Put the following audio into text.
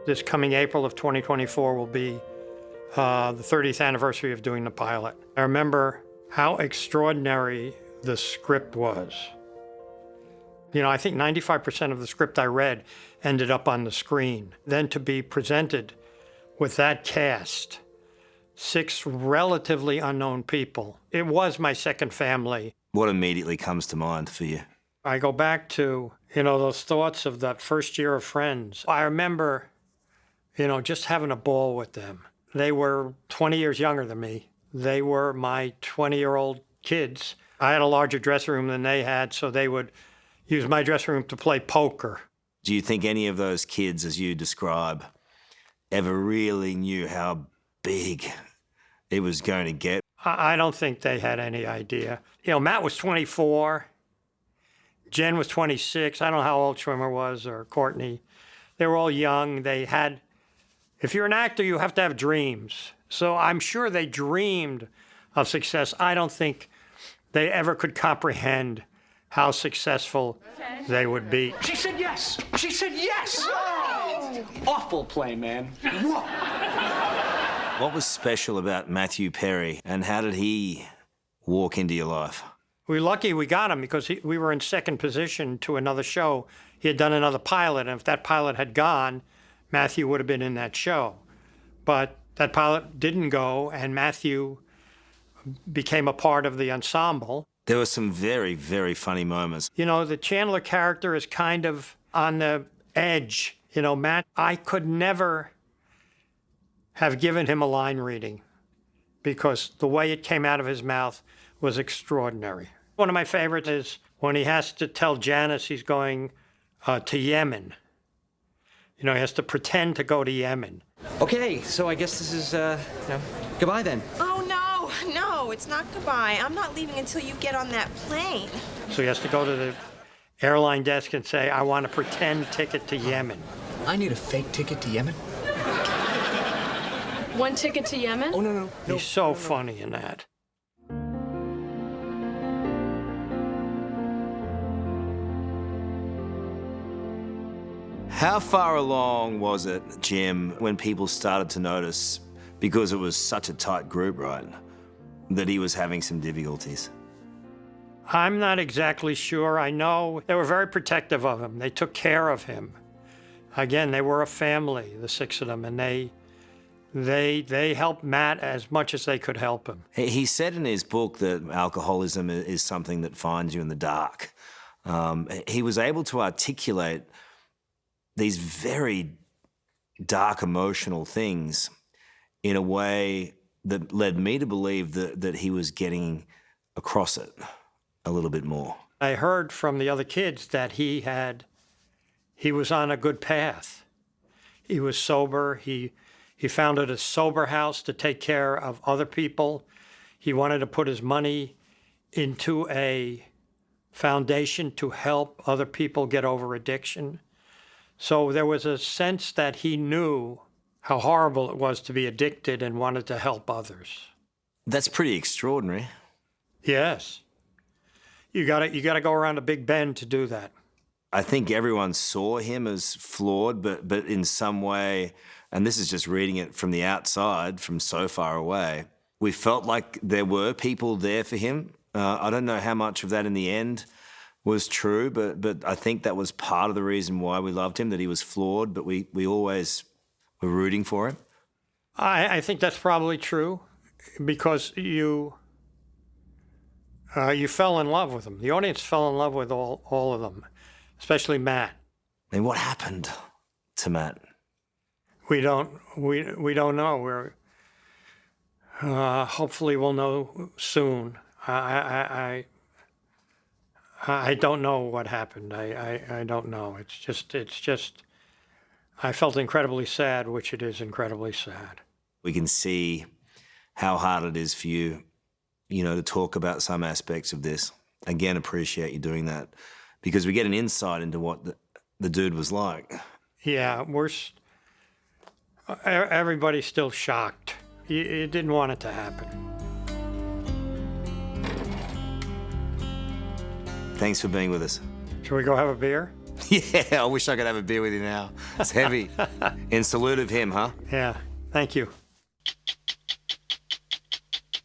This coming April of 2024 will be the 30th anniversary of doing the pilot. I remember how extraordinary the script was. You know, I think 95% of the script I read ended up on the screen. Then to be presented with that cast, 6 relatively unknown people, it was my second family. What immediately comes to mind for you? I go back to, those thoughts of that first year of Friends. I remember, just having a ball with them. They were 20 years younger than me. They were my 20-year-old kids. I had a larger dressing room than they had, so they would use my dressing room to play poker. Do you think any of those kids, as you describe, ever really knew how big it was going to get? I don't think they had any idea. Matt was 24. Jen was 26. I don't know how old Schwimmer was or Courtney. They were all young. If you're an actor, you have to have dreams. So I'm sure they dreamed of success. I don't think they ever could comprehend how successful they would be. She said yes. She said yes. Oh. Awful play, man. Whoa. What was special about Matthew Perry, and how did he walk into your life? We're lucky we got him because we were in second position to another show. He had done another pilot, and if that pilot had gone, Matthew would have been in that show. But that pilot didn't go, and Matthew became a part of the ensemble. There were some very, very funny moments. The Chandler character is kind of on the edge. Matt, I could never have given him a line reading because the way it came out of his mouth was extraordinary. One of my favorites is when he has to tell Janice he's going to Yemen. He has to pretend to go to Yemen. Okay, so I guess this is, goodbye then. Oh, no, it's not goodbye. I'm not leaving until you get on that plane. So he has to go to the airline desk and say, I want a pretend ticket to Yemen. I need a fake ticket to Yemen. One ticket to Yemen? Oh, no. He's so funny in that. How far along was it, Jim, when people started to notice, because it was such a tight group, right, that he was having some difficulties? I'm not exactly sure. I know they were very protective of him. They took care of him. Again, they were a family, the 6 of them, and they helped Matt as much as they could help him. He said in his book that alcoholism is something that finds you in the dark. He was able to articulate these very dark emotional things in a way that led me to believe that he was getting across it a little bit more. I heard from the other kids that he was on a good path. He was sober. He founded a sober house to take care of other people. He wanted to put his money into a foundation to help other people get over addiction. So there was a sense that he knew how horrible it was to be addicted and wanted to help others. That's pretty extraordinary. Yes. You gotta go around a Big Bend to do that. I think everyone saw him as flawed, but in some way, and this is just reading it from the outside, from so far away, we felt like there were people there for him. I don't know how much of that in the end was true, but I think that was part of the reason why we loved him, that he was flawed, but we always were rooting for him. I think that's probably true because you fell in love with him. The audience fell in love with all of them, especially Matt. And what happened to Matt? We don't know. We're hopefully we'll know soon. I don't know what happened. I don't know. It's just. I felt incredibly sad, which it is incredibly sad. We can see how hard it is for you, to talk about some aspects of this. Again, appreciate you doing that because we get an insight into what the dude was like. Yeah, everybody's still shocked. You didn't want it to happen. Thanks for being with us. Shall we go have a beer? Yeah, I wish I could have a beer with you now. It's heavy. In salute of him, huh? Yeah, thank you.